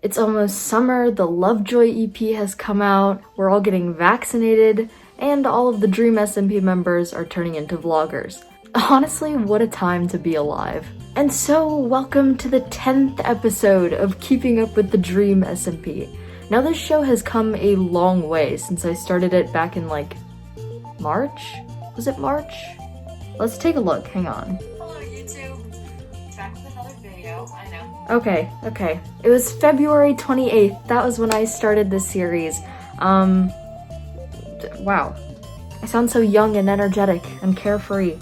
It's almost summer, the Lovejoy EP has come out, we're all getting vaccinated, and all of the Dream SMP members are turning into vloggers. Honestly, what a time to be alive. And so, welcome to the 10th episode of Keeping Up with the Dream SMP. Now this show has come a long way since I started it back in March? Was it March? Let's take a look, hang on. Hello YouTube, back with another video, I know. Okay. It was February 28th, that was when I started this series. Wow. I sound so young and energetic and carefree.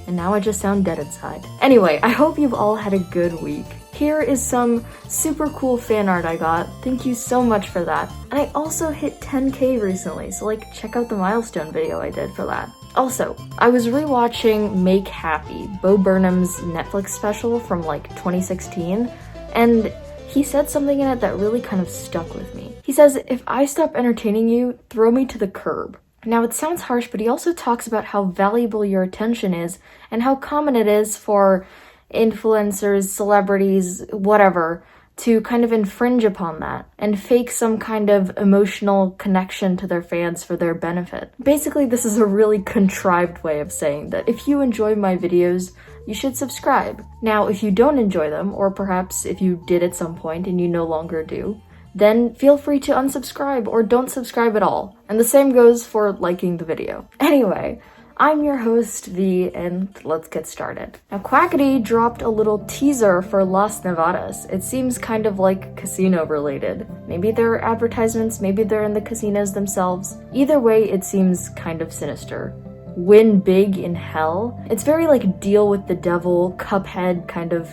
And now I just sound dead inside. Anyway, I hope you've all had a good week. Here is some super cool fan art I got. Thank you so much for that. And I also hit 10K recently, so check out the milestone video I did for that. Also, I was rewatching Make Happy, Bo Burnham's Netflix special from 2016, and he said something in it that really kind of stuck with me. He says, "If I stop entertaining you, throw me to the curb." Now, it sounds harsh, but he also talks about how valuable your attention is and how common it is for influencers, celebrities, whatever, to kind of infringe upon that and fake some kind of emotional connection to their fans for their benefit. Basically, this is a really contrived way of saying that if you enjoy my videos, you should subscribe. Now, if you don't enjoy them, or perhaps if you did at some point and you no longer do, then feel free to unsubscribe or don't subscribe at all. And the same goes for liking the video. Anyway, I'm your host, V, and let's get started. Now, Quackity dropped a little teaser for Las Nevadas. It seems kind of casino related. Maybe they're advertisements, maybe they're in the casinos themselves. Either way, it seems kind of sinister. Win big in hell. It's very Deal with the Devil, Cuphead kind of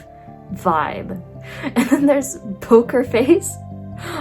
vibe. And then there's Poker Face.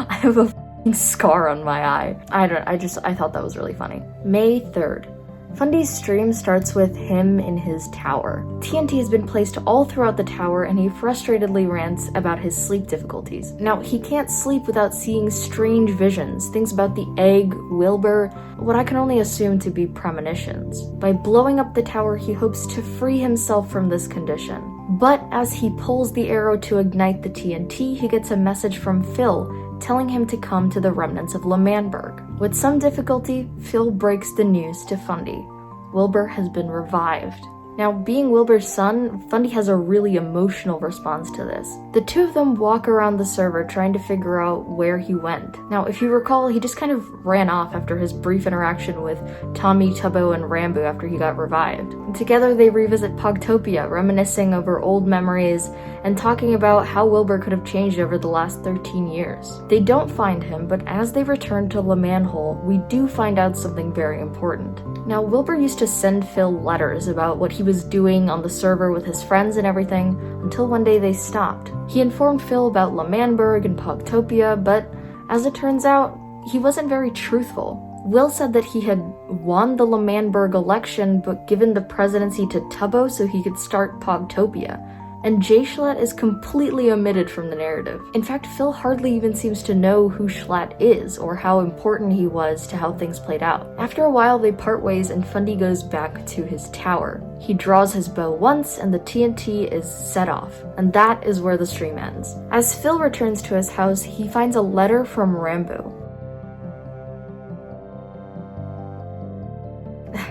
I have a f***ing scar on my eye. I thought that was really funny. May 3rd. Fundy's stream starts with him in his tower. TNT has been placed all throughout the tower and he frustratedly rants about his sleep difficulties. Now, he can't sleep without seeing strange visions, things about the egg, Wilbur, what I can only assume to be premonitions. By blowing up the tower, he hopes to free himself from this condition. But as he pulls the arrow to ignite the TNT, he gets a message from Phil telling him to come to the remnants of L'Manberg. With some difficulty, Phil breaks the news to Fundy. Wilbur has been revived. Now, being Wilbur's son, Fundy has a really emotional response to this. The two of them walk around the server trying to figure out where he went. Now, if you recall, he just kind of ran off after his brief interaction with Tommy, Tubbo, and Rambo after he got revived. And together they revisit Pogtopia, reminiscing over old memories and talking about how Wilbur could have changed over the last 13 years. They don't find him, but as they return to Le Manhole, we do find out something very important. Now, Wilbur used to send Phil letters about what he was doing on the server with his friends and everything, until one day they stopped. He informed Phil about L'Manberg and Pogtopia, but as it turns out, he wasn't very truthful. Will said that he had won the L'Manberg election but given the presidency to Tubbo so he could start Pogtopia. And Jay Schlatt is completely omitted from the narrative. In fact, Phil hardly even seems to know who Schlatt is or how important he was to how things played out. After a while, they part ways and Fundy goes back to his tower. He draws his bow once and the TNT is set off. And that is where the stream ends. As Phil returns to his house, he finds a letter from Rambo.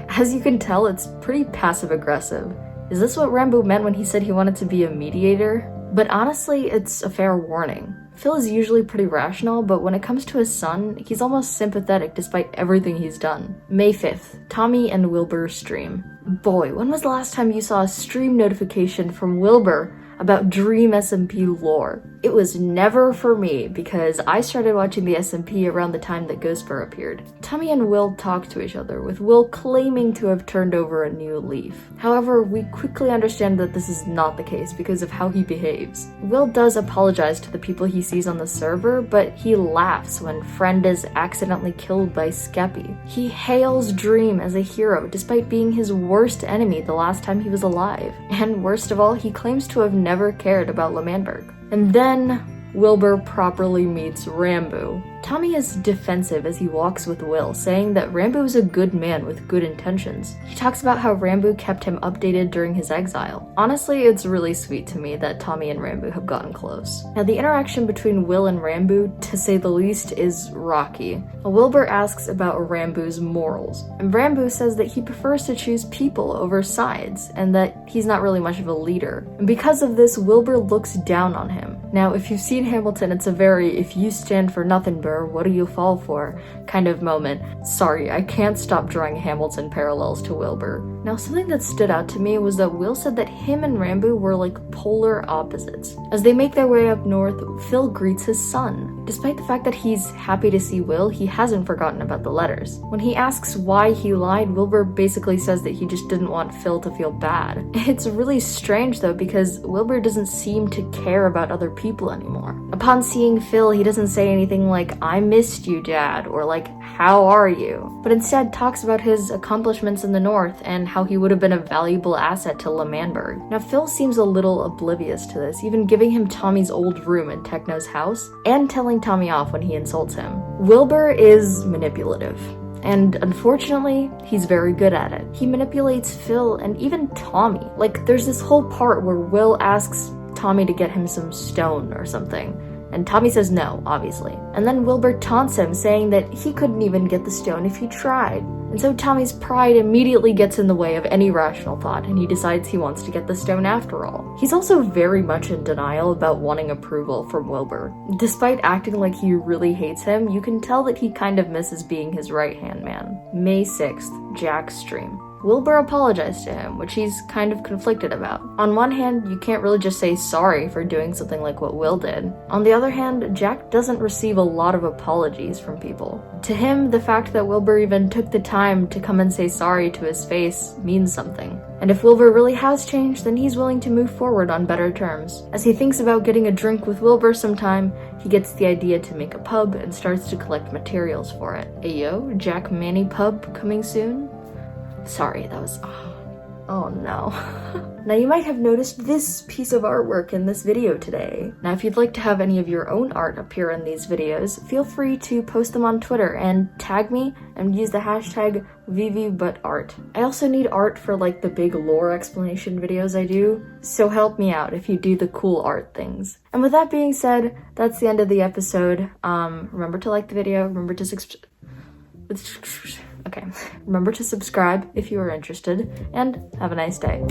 As you can tell, it's pretty passive-aggressive. Is this what Rambo meant when he said he wanted to be a mediator? But honestly, it's a fair warning. Phil is usually pretty rational, but when it comes to his son, he's almost sympathetic despite everything he's done. May 5th, Tommy and Wilbur stream. Boy, when was the last time you saw a stream notification from Wilbur about Dream SMP lore? It was never for me, because I started watching the SMP around the time that Ghostbur appeared. Tommy and Will talk to each other, with Will claiming to have turned over a new leaf. However, we quickly understand that this is not the case because of how he behaves. Will does apologize to the people he sees on the server, but he laughs when Friend is accidentally killed by Skeppy. He hails Dream as a hero despite being his worst enemy the last time he was alive. And worst of all, he claims to have never cared about L'Manberg. And then Wilbur properly meets Rambo. Tommy is defensive as he walks with Will, saying that Rambo is a good man with good intentions. He talks about how Rambo kept him updated during his exile. Honestly, it's really sweet to me that Tommy and Rambo have gotten close. Now, the interaction between Will and Rambo, to say the least, is rocky. Wilbur asks about Rambo's morals, and Rambo says that he prefers to choose people over sides, and that he's not really much of a leader. And because of this, Wilbur looks down on him. Now, if you've seen Hamilton, it's a very "if you stand for nothing, Burr, what do you fall for?" kind of moment. Sorry, I can't stop drawing Hamilton parallels to Wilbur. Now, something that stood out to me was that Will said that him and Rambo were like polar opposites. As they make their way up north, Phil greets his son. Despite the fact that he's happy to see Will, he hasn't forgotten about the letters. When he asks why he lied, Wilbur basically says that he just didn't want Phil to feel bad. It's really strange though, because Wilbur doesn't seem to care about other people anymore. Upon seeing Phil, he doesn't say anything like, "I missed you, Dad," or like, "How are you?" but instead talks about his accomplishments in the north and how he would have been a valuable asset to L'Manberg. Now, Phil seems a little oblivious to this, even giving him Tommy's old room in Techno's house and telling Tommy off when he insults him. Wilbur is manipulative. And unfortunately, he's very good at it. He manipulates Phil and even Tommy. Like, there's this whole part where Will asks Tommy to get him some stone or something, and Tommy says no, obviously. And then Wilbur taunts him, saying that he couldn't even get the stone if he tried. And so Tommy's pride immediately gets in the way of any rational thought, and he decides he wants to get the stone after all. He's also very much in denial about wanting approval from Wilbur. Despite acting like he really hates him, you can tell that he kind of misses being his right-hand man. May 6th, Jack's stream. Wilbur apologized to him, which he's kind of conflicted about. On one hand, you can't really just say sorry for doing something like what Will did. On the other hand, Jack doesn't receive a lot of apologies from people. To him, the fact that Wilbur even took the time to come and say sorry to his face means something. And if Wilbur really has changed, then he's willing to move forward on better terms. As he thinks about getting a drink with Wilbur sometime, he gets the idea to make a pub and starts to collect materials for it. Ayo, Jack Manny Pub coming soon? Sorry, that was... oh no. Now, you might have noticed this piece of artwork in this video today. Now, if you'd like to have any of your own art appear in these videos, feel free to post them on Twitter and tag me and use the hashtag #VVButArt. I also need art for like the big lore explanation videos I do, so help me out if you do the cool art things. And with that being said, that's the end of the episode. Remember to like the video, remember to remember to subscribe if you are interested, and have a nice day.